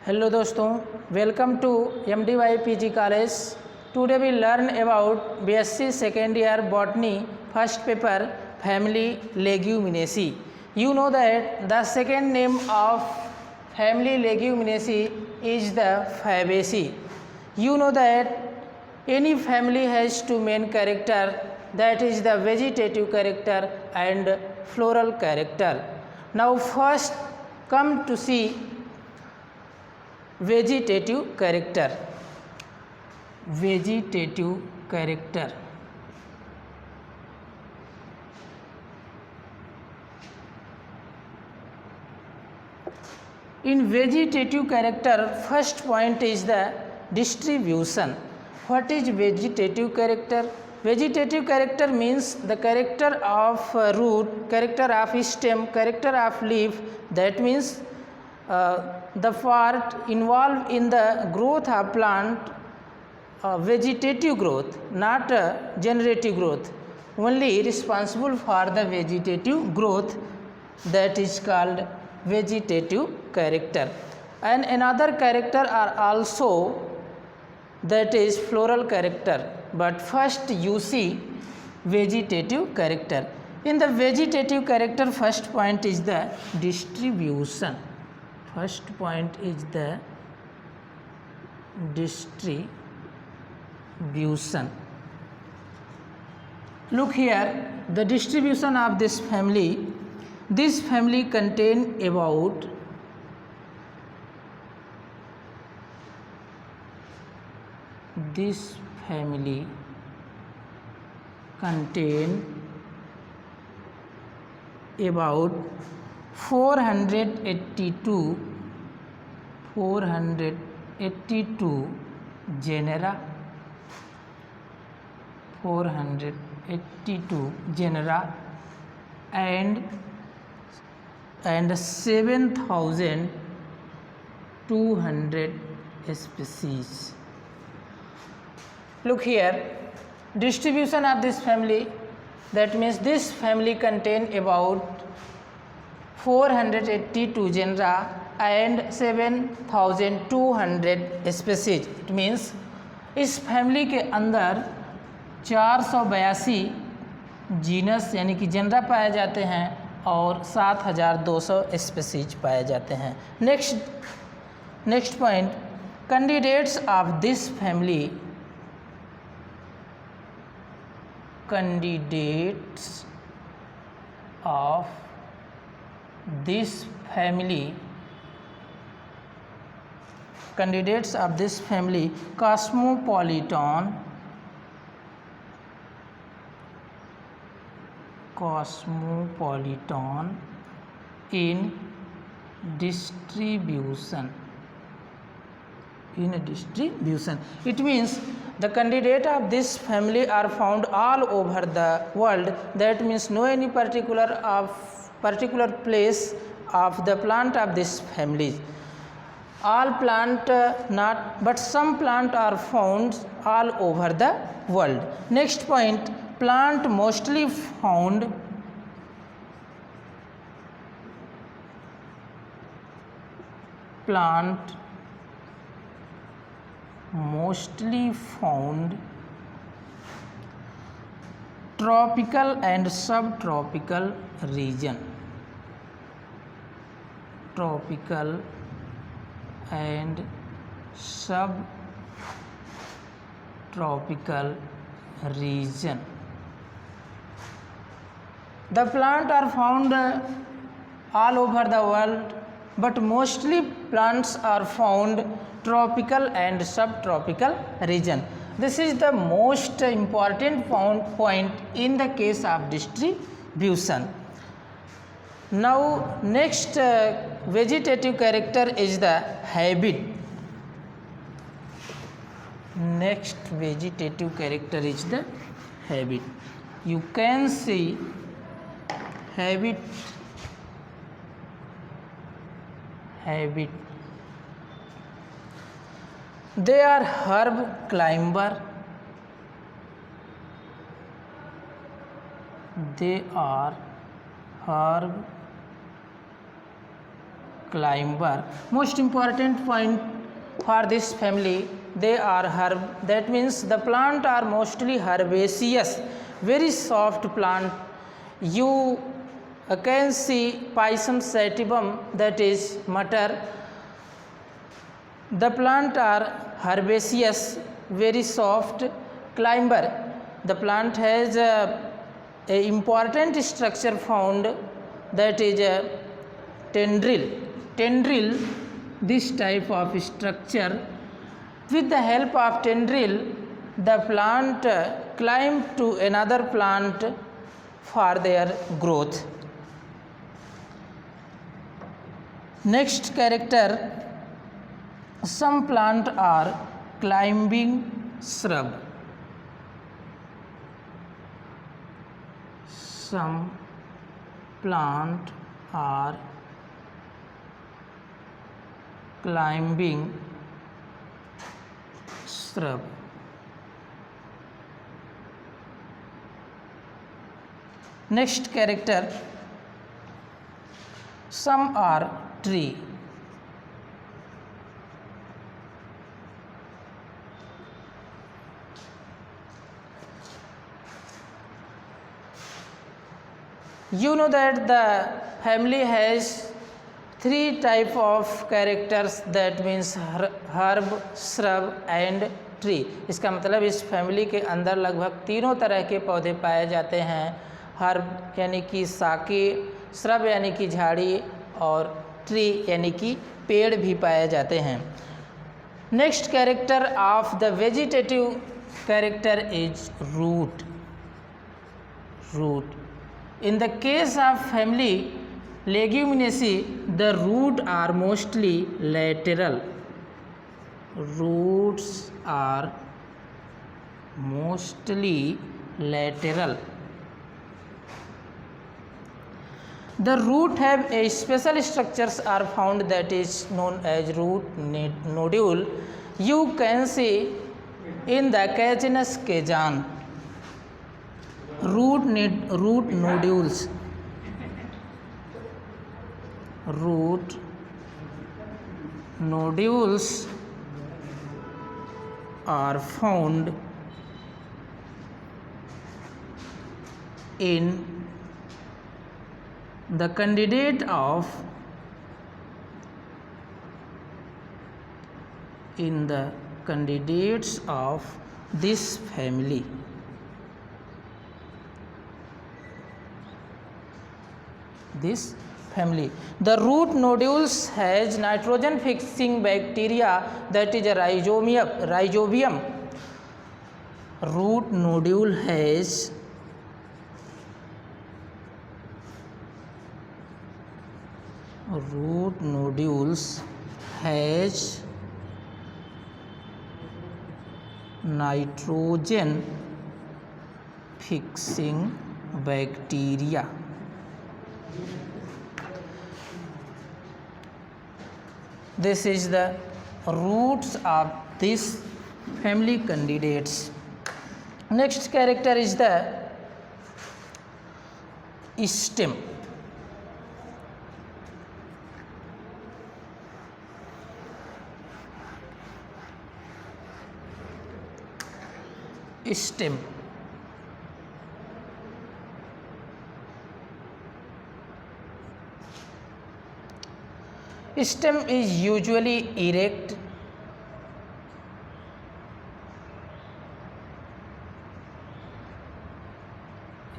Hello दोस्तों, welcome to MDY PG college. Today we learn about BSc second year botany first paper family Leguminosae. You know that the second name of family leguminaceae is the Fabaceae. You know that any family has two main character, that is the vegetative character and floral character. Now first come to see vegetative character. Vegetative character. In vegetative character, first point is the distribution. What is vegetative character? Vegetative character means the character of root, character of stem, character of leaf. That means the part involved in the growth of plant, vegetative growth, not generative growth, only responsible for the vegetative growth, that is called vegetative character. And another character are also, that is floral character. But first you see vegetative character. In the vegetative character, first point is the distribution. First point is the distribution. Look here, the distribution of this family. This family contain about about 482 genera, 482 genera and 7,200 species. Look here, distribution of this family, that means this family contain about 482 genera and 7,200 species. It means इस family के अंदर 482 genus यानी कि genre पाए जाते हैं और 7,200 species पाए जाते हैं। Next point, candidates of this family, candidates of this family cosmopolitan in distribution. It means the candidate of this family are found all over the world. That means no any particular place of the plant of this family. All plant not, but some plant are found all over the world. Next point, plant mostly found tropical and subtropical region. Tropical and subtropical region. The plant are found all over the world, but mostly plants are found tropical and subtropical region. This is the most important point in the case of distribution. Now next vegetative character is the habit. Next vegetative character is the habit. You can see habit. They are herb climber. They are herb climber. Most important point for this family, they are herb. That means the plant are mostly herbaceous, very soft plant. You can see Pisum sativum, that is mutter. The plant are herbaceous, very soft, climber. The plant has a important structure found, that is a tendril. Tendril, this type of structure. With the help of tendril, the plant climb to another plant for their growth. Next character, some plant are climbing shrub. Some plant are climbing shrub. Next character, some are tree. You know that the family has three type of characters, that means herb, shrub and tree. इसका मतलब इस family के अंदर लगभग तीनों तरह के पौधे पाए जाते हैं. हर्ब यानी कि साके, श्रब यानी कि झाड़ी और ट्री यानी कि पेड़ भी पाए जाते हैं. Next character of the vegetative character is root. Root. In the case of family Leguminosae, the roots are mostly lateral. Roots are mostly lateral. The root have a special structures are found, that is known as root nodule. You can see in the Cachinus cajan. Root nodules. Root nodules are found in the candidates of this family. This family. The root nodules has nitrogen fixing bacteria, that is a rhizobium. Root nodule has nitrogen fixing bacteria. This is the roots of this family candidates. Next character is the stem. Stem. Stem is usually erect.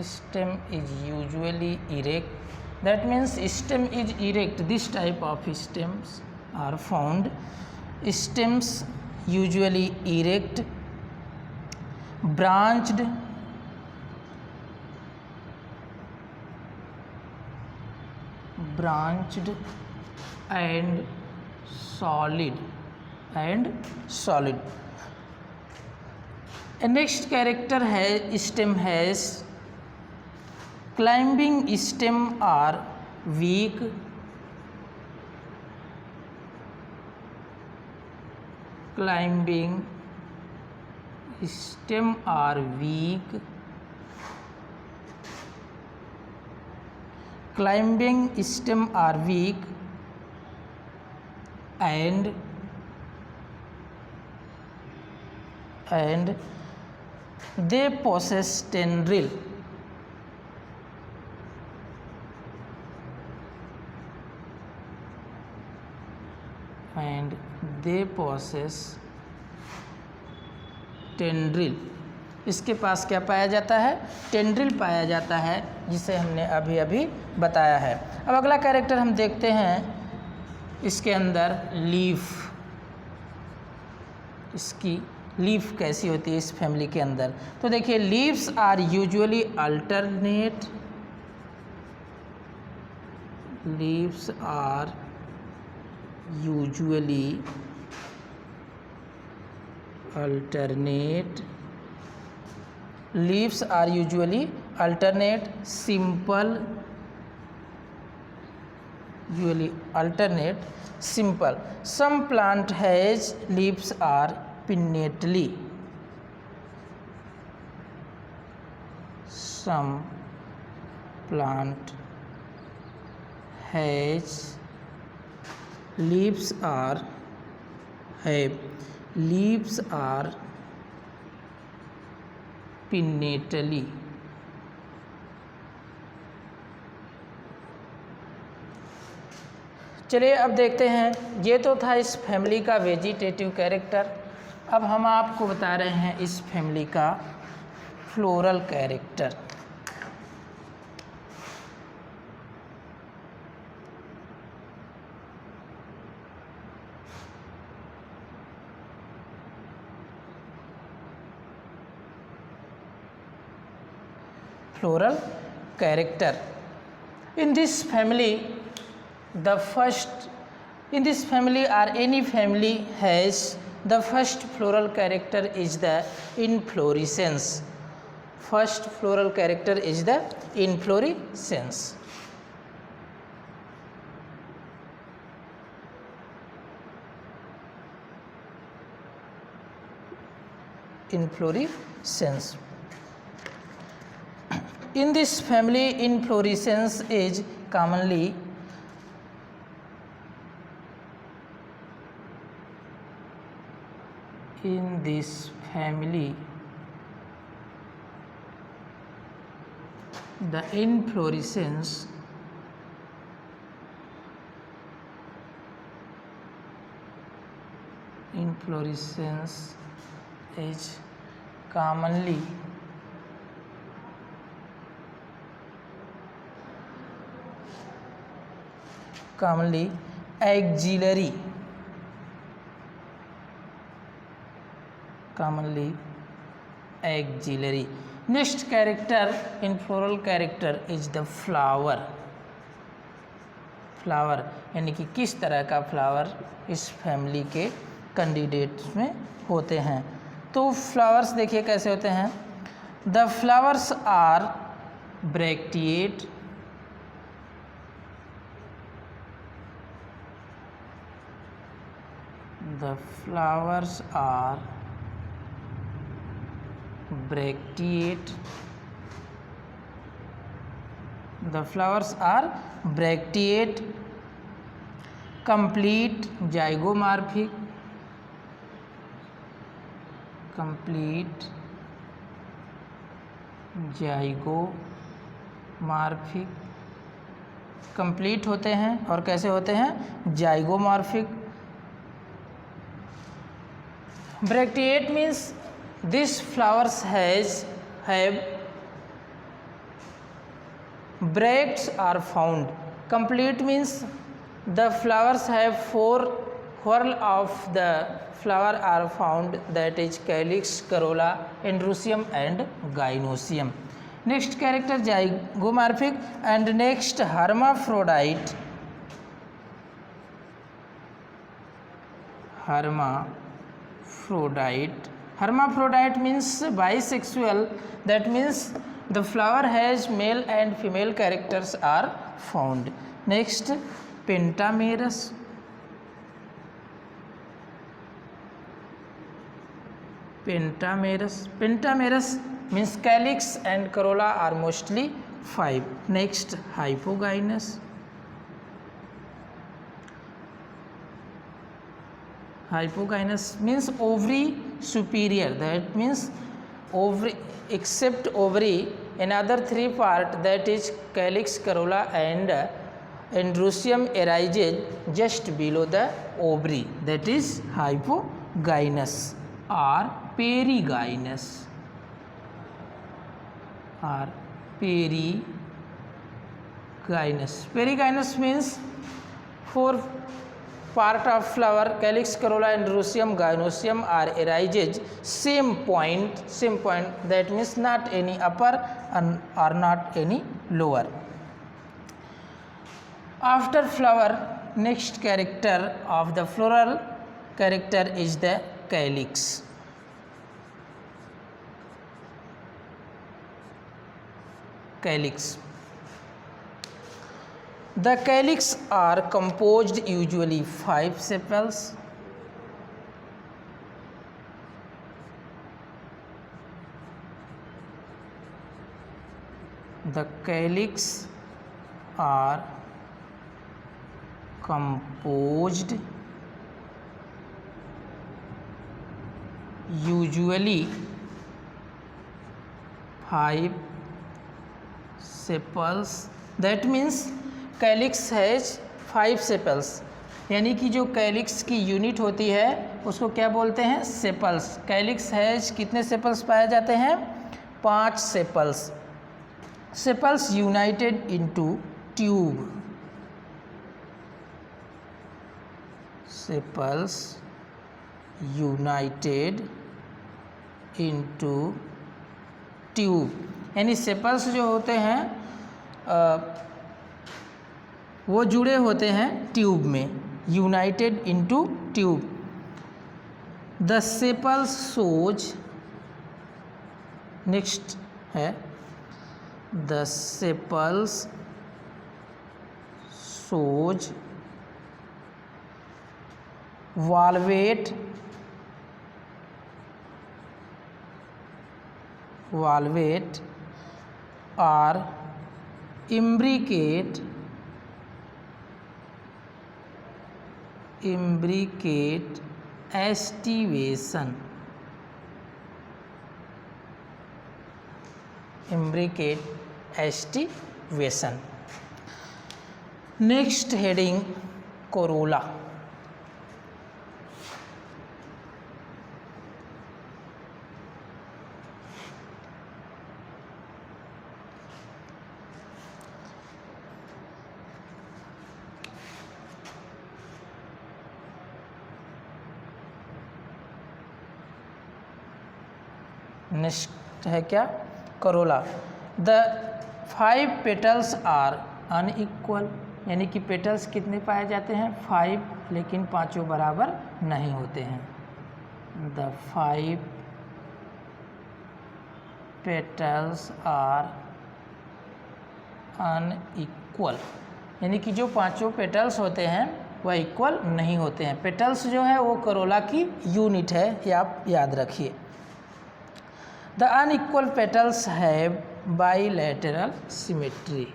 Stem is usually erect. That means stem is erect. This type of stems are found. Stems usually erect, branched, and solid. And next character has stem has climbing stem are weak, climbing stem are weak, climbing stem are weak, and they possess tendril. And they possess tendril. इसके पास क्या पाया जाता है? Tendril पाया जाता है, जिसे हमने अभी अभी बताया है। अब अगला कैरेक्टर हम देखते हैं, इसके अंदर लीफ, इसकी लीफ कैसी होती है इस फैमिली के अंदर। तो देखिए, leaves are usually alternate, leaves are usually alternate, leaves are usually alternate, simple, usually alternate, simple. Some plant has leaves are pinnately, some plant has leaves are have leaves are pinnately. चलिए अब देखते हैं, ये तो था इस family का vegetative character. अब हम आपको बता रहे हैं इस फैमिली का floral character. Floral character. In this family, the first, in this family or any family has the first floral character is the inflorescence. First floral character is the inflorescence. Inflorescence. In this family, inflorescence is commonly in this family, the inflorescence is commonly axillary, commonly axillary. Next character in floral character is the flower. Flower यानी कि किस तरह का flower इस family के candidates में होते हैं। तो फ्लावर्स देखिए कैसे होते हैं। The flowers are bracteate, the flowers are bracteate, the flowers are bracteate, complete zygomorphic, complete zygomorphic, complete होते हैं और कैसे होते हैं, zygomorphic. Bracteate means these flowers have bracts are found. Complete means the flowers have 4 whorl of the flower are found, that is calyx, corolla, androecium and gynoecium. Next character zygomorphic and next hermaphrodite. Hermaphrodite means bisexual, that means the flower has male and female characters are found. Next pentamerous. Pentamerous means calyx and corolla are mostly 5. Next hypogynous. hypogynous means ovary superior, that means ovary except ovary another three part, that is calyx, corolla and androecium arises just below the ovary, that is hypogynous or perigynous or perigynous. Perigynous means four part of flower, calyx, corolla, androecium, gynoecium are arises same point, that means not any upper and or not any lower. After flower, next character of the floral character is the calyx. Calyx. The calyx are composed usually 5 sepals. The calyx are composed usually 5 sepals, that means calyx has 5 sepals, यानी कि जो calyx की unit होती है उसको क्या बोलते हैं? सेपल्स. कैलिक्स हैज कितने सेपल्स पाए जाते हैं? 5 sepals. Sepals united into tube. Sepals united into tube, यानी सेपल्स जो होते हैं वो जुड़े होते हैं ट्यूब में. United into tube. The sepals shows, next है the sepals shows valvate or imbricate estivation. Imbricate estivation. Next heading, corolla. Next है क्या? Corolla. The 5 petals are unequal, यानी कि पेटल्स कितने पाए जाते हैं? 5, लेकिन पांचों बराबर नहीं होते हैं. द 5 पेटल्स आर अनइक्वल, यानी कि जो पांचों पेटल्स होते हैं वह इक्वल नहीं होते हैं. पेटल्स जो है वो करोला की यूनिट है, ये आप याद रखिए. The unequal petals have bilateral symmetry.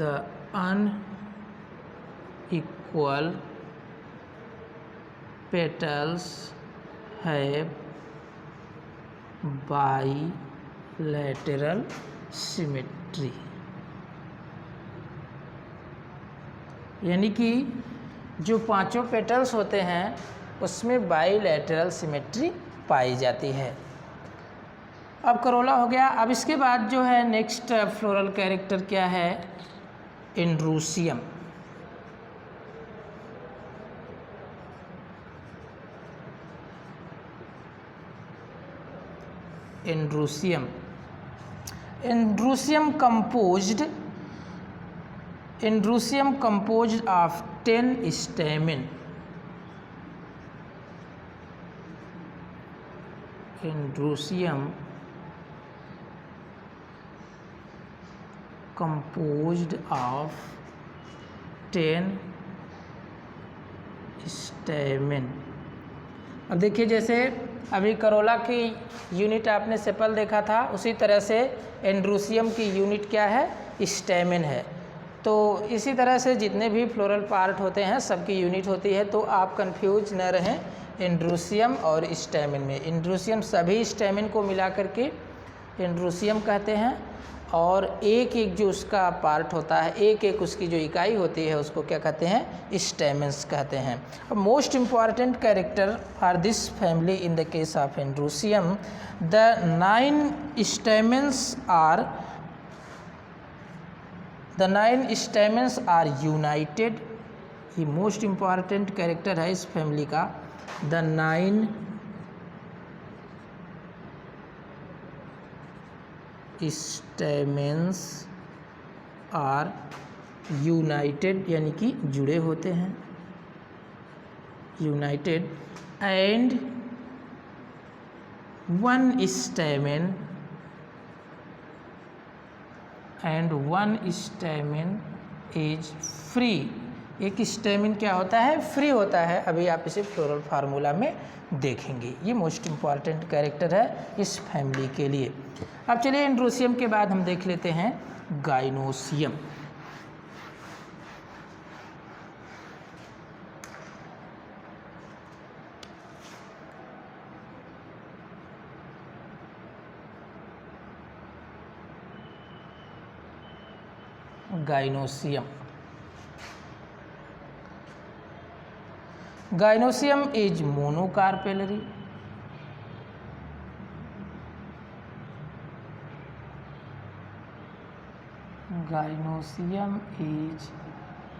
The unequal petals have bilateral symmetry. यानी कि जो पांचों पेटल्स होते हैं उसमें बाइलैटरल सिमेट्री पाई जाती है. अब करोला हो गया. अब इसके बाद जो है नेक्स्ट फ्लोरल कैरेक्टर क्या है? Androecium. Androecium. Androecium composed of 10 stamen. Androsium composed of 10 stamen. अब देखिए, जैसे अभी करोला की यूनिट आपने सेपल देखा था, उसी तरह से एंड्रोसियम की यूनिट क्या है? स्टेमेन है. तो इसी तरह से जितने भी फ्लोरल पार्ट होते हैं सबकी यूनिट होती है, तो आप कंफ्यूज न रहें इंड्रूसियम और स्टैमेन में। इंड्रूसियम सभी स्टैमेन को मिला करके इंड्रूसियम कहते हैं, और एक एक जो उसका पार्ट होता है, एक एक उसकी जो इकाई होती है उसको क्या कहते हैं, स्टैमेंस कहते हैं। अब most important character for this family in the case of androecium, the 9 stamens are united. ये मोस्ट इम्पॉर्टेंट कैरेक्टर है इस फैमिली का। द 9 स्टैमेंस आर यूनाइटेड, यानी कि जुड़े होते हैं, United, and 1 stamen is free. एक स्टैमेन क्या होता है, फ्री होता है। अभी आप इसे फ्लोरल फार्मूला में देखेंगे। ये मोस्ट इम्पॉर्टेंट कैरेक्टर है इस फैमिली के लिए। अब चलिए इंड्रूसियम के बाद हम देख लेते हैं gynoecium. Gynoecium is monocarpellary. Gynoecium is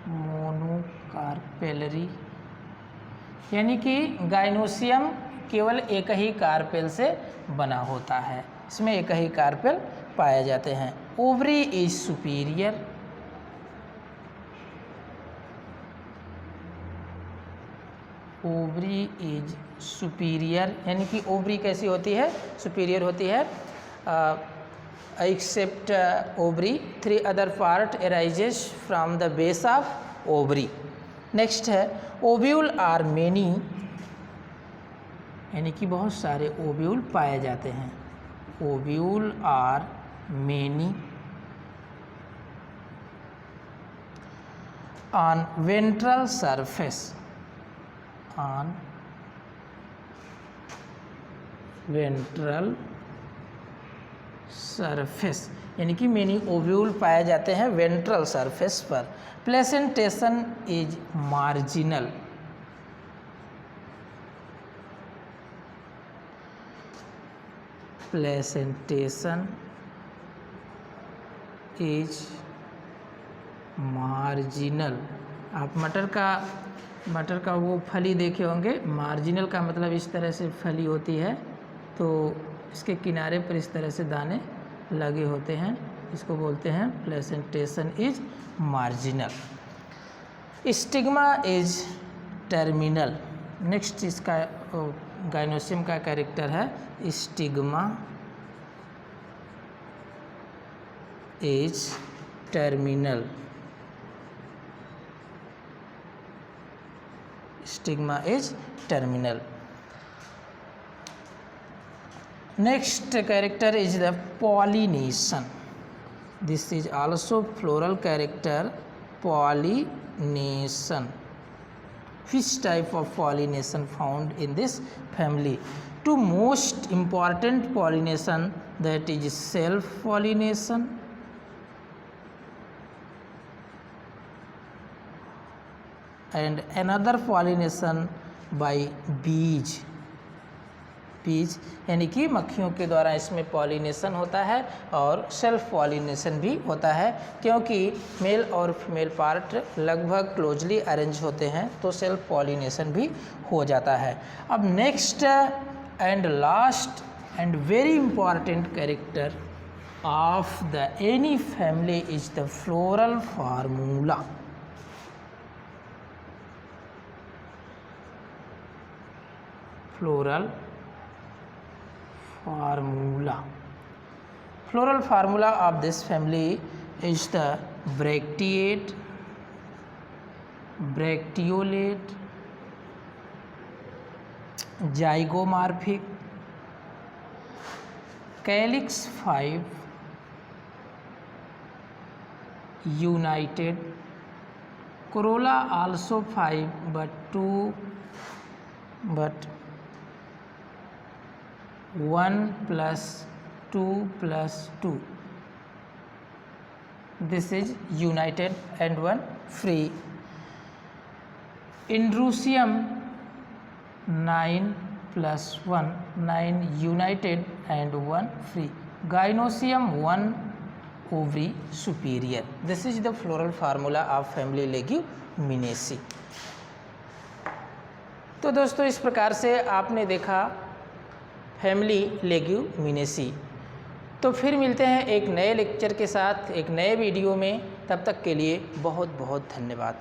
monocarpellary, यानी कि गाइनोसियम केवल एक ही कार्पेल से बना होता है, इसमें एक ही कार्पेल पाए जाते हैं। Ovary is superior. Ovary is superior, यानी कि ओवरी कैसी होती है, सुपीरियर होती है। Except ovary 3 other part arises from the base of ovary. Next है ओव्यूल आर मेनी, यानी कि बहुत सारे ओव्यूल पाए जाते हैं। Ovule are many on ventral surface, on ventral surface, यानी कि मेनी ओव्यूल पाए जाते हैं वेंट्रल सरफेस पर। Placentation is marginal. Placentation is marginal. आप मटर का वो फली देखे होंगे, मार्जिनल का मतलब इस तरह से फली होती है, तो इसके किनारे पर इस तरह से दाने लगे होते हैं, इसको बोलते हैं placentation is marginal. Stigma is terminal. Next इसका गाइनोसियम का कैरेक्टर है stigma is terminal. Stigma is terminal. Next character is the pollination. This is also floral character, pollination. Which type of pollination found in this family? Two most important pollination, that is self pollination and another pollination by bees। यानी कि मक्खियों के द्वारा इसमें pollination होता है और self pollination भी होता है, क्योंकि मेल और फीमेल पार्ट लगभग क्लोजली अरेंज होते हैं, तो सेल्फ पॉलिनेशन भी हो जाता है। अब next and last and very important character of the any family is the floral formula. Floral formula of this family is the bracteate, bracteolate, zygomorphic, calyx 5, united. Corolla also 5 but 1 plus 2 plus 2. This is united and 1 free. Indrusium 9 plus 1, 9 united and 1 free. Gynosium 1 ovary superior. This is the floral formula of family Leguminaceae. तो दोस्तों इस प्रकार से आपने देखा family Leguminosae. तो फिर मिलते हैं एक नए लेक्चर के साथ एक नए वीडियो में। तब तक के लिए बहुत बहुत धन्यवाद।